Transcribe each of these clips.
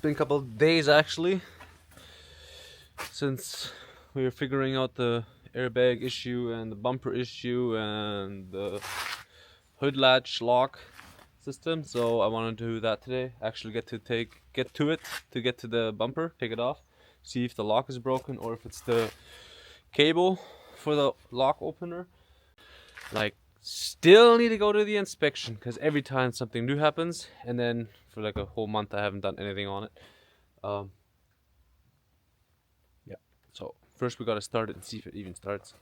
been a couple of days actually since we were figuring out the airbag issue and the bumper issue and the hood latch lock system. So I wanted to do that today. Actually get to get to the bumper, take it off, see if the lock is broken or if it's the cable for the lock opener. Like, still need to go to the inspection because every time something new happens, and then for like a whole month I haven't done anything on it. Yeah, so first we gotta start it and see if it even starts.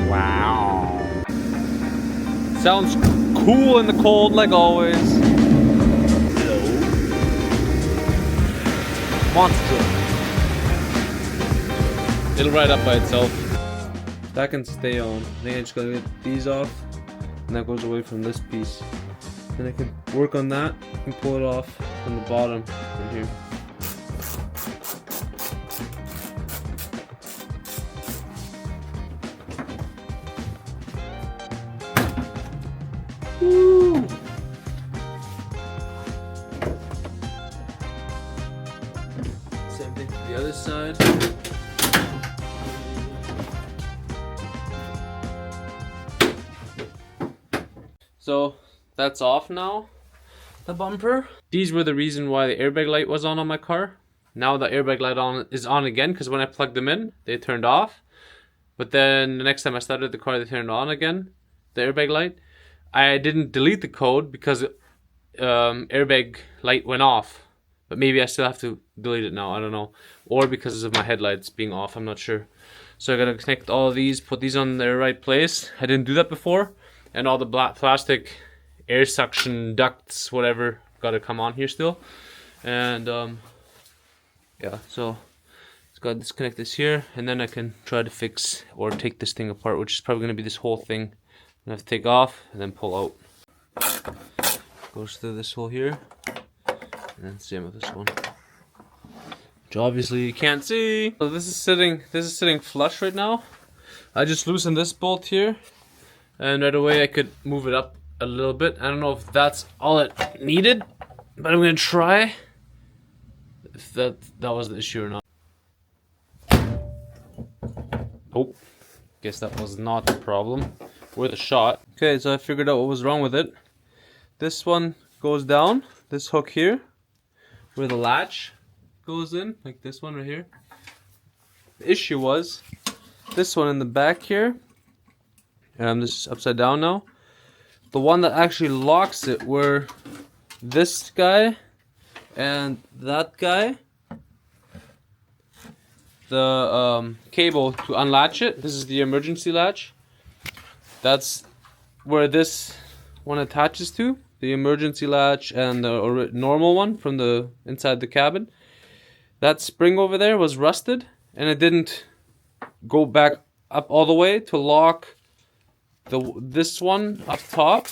Wow, sounds cool in the cold like always. Monster. It'll ride up by itself. That can stay on. I think I just gotta get these off, and that goes away from this piece. Then I can work on that and pull it off from the bottom from here. Woo! Same thing to the other side. So that's off now, the bumper. These were the reason why the airbag light was on my car. Now the airbag light is on again because when I plugged them in, they turned off. But then the next time I started the car, they turned on again, the airbag light. I didn't delete the code because airbag light went off. But maybe I still have to delete it now, I don't know. Or because of my headlights being off, I'm not sure. So I gotta connect all of these, put these on their right place. I didn't do that before. And all the black plastic air suction ducts, whatever, gotta come on here still. And yeah, so it's gotta disconnect this here, and then I can try to fix or take this thing apart, which is probably gonna be this whole thing. I'm gonna have to take off and then pull out. Goes through this hole here, and then same with this one, which obviously you can't see. So this is sitting flush right now. I just loosened this bolt here. And right away I could move it up a little bit. I don't know if that's all it needed, but I'm gonna try if that was the issue or not. Oh, guess that was not the problem. Worth a shot. Okay, so I figured out what was wrong with it. This one goes down, this hook here, where the latch goes in, like this one right here. The issue was this one in the back here. This is upside down now. The one that actually locks it were this guy and that guy. The cable to unlatch it. This is the emergency latch. That's where this one attaches to. The emergency latch and the normal one from the inside the cabin. That spring over there was rusted and it didn't go back up all the way to lock this one up top,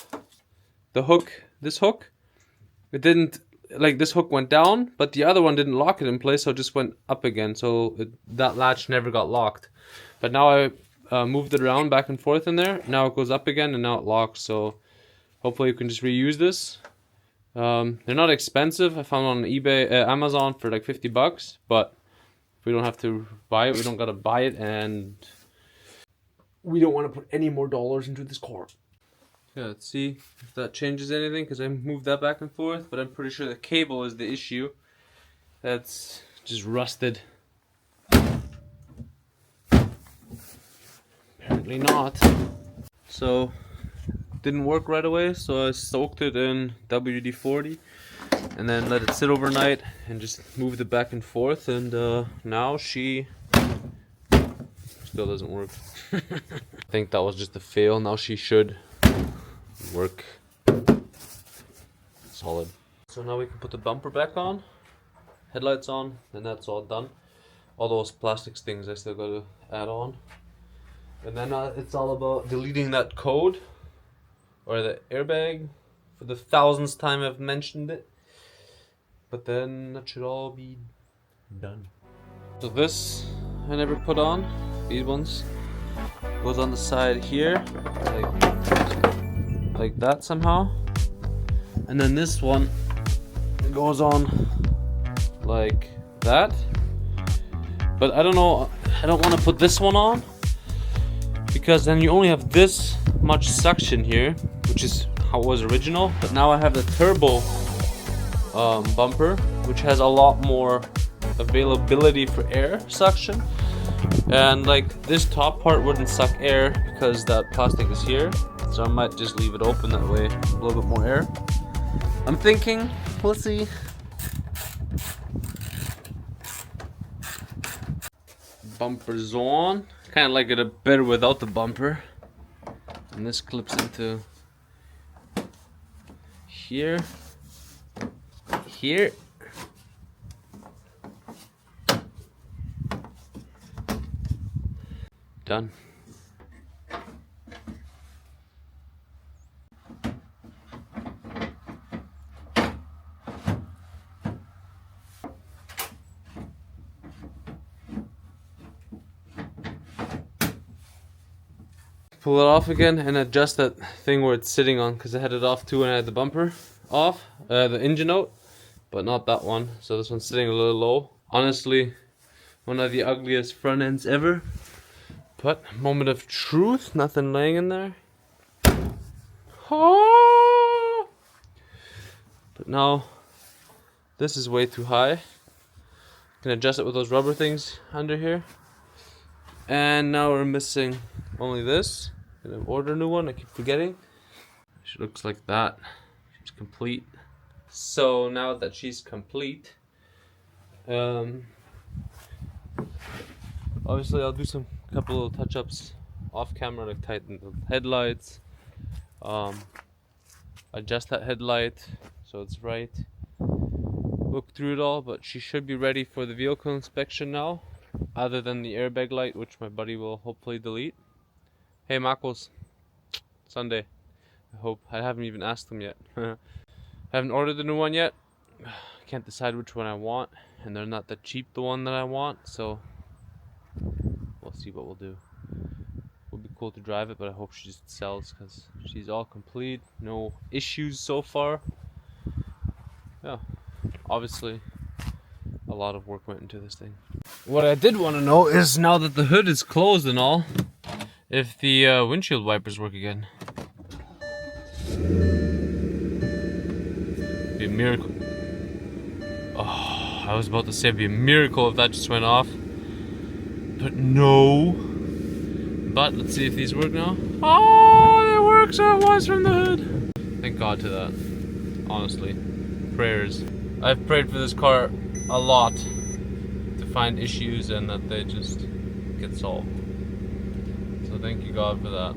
this hook, it didn't, like this hook went down, but the other one didn't lock it in place, so it just went up again, so that latch never got locked. But now I moved it around back and forth in there, now it goes up again and now it locks, so hopefully you can just reuse this. They're not expensive. I found on eBay, Amazon for like $50, but if we don't have to buy it, we don't gotta buy it, and we don't want to put any more dollars into this car. Yeah, let's see if that changes anything, because I moved that back and forth, but I'm pretty sure the cable is the issue. That's just rusted. Apparently not. So, didn't work right away, so I soaked it in WD-40 and then let it sit overnight and just moved it back and forth, and now she still doesn't work. I think that was just a fail. Now she should work solid. So now we can put the bumper back on, headlights on, and that's all done. All those plastic things I still gotta add on. And then it's all about deleting that code or the airbag for the 1000th time I've mentioned it. But then that should all be done. So this I never put on. These ones goes on the side here, like that somehow. and then this one goes on like that. But I don't know, I don't want to put this one on because then you only have this much suction here, which is how it was original. But now I have the turbo bumper, which has a lot more availability for air suction, and like this top part wouldn't suck air because that plastic is here, so I might just leave it open, that way a little bit more air. I'm thinking, we'll see. Bumper's on. Kind of like it a better without the bumper, and this clips into here, here. Done. Pull it off again and adjust that thing where it's sitting on, because I had it off too when I had the bumper off, the engine out, but not that one. So this one's sitting a little low. Honestly, one of the ugliest front ends ever. But moment of truth, nothing laying in there. Oh! But now this is way too high. Can adjust it with those rubber things under here. And now we're missing only this. Gonna order a new one, I keep forgetting. She looks like that. She's complete. So now that she's complete, obviously I'll do some couple little touch-ups off camera, like tighten the headlights, adjust that headlight so it's right, look through it all. But she should be ready for the vehicle inspection now, other than the airbag light, which my buddy will hopefully delete. Hey Mackles, Sunday, I hope. I haven't even asked them yet. I haven't ordered the new one yet. I can't decide which one I want, and they're not that cheap, the one that I want, so we'll see what we'll do. Would be cool to drive it, but I hope she just sells because she's all complete, no issues so far. Yeah, obviously a lot of work went into this thing. What I did want to know is, now that the hood is closed and all, if the windshield wipers work again. Be a miracle. Oh, I was about to say it'd be a miracle if that just went off. But no. But let's see if these work now. Oh, they work, so it was from the hood. Thank God to that. Honestly. Prayers. I've prayed for this car a lot to find issues and that they just get solved. So thank you God for that.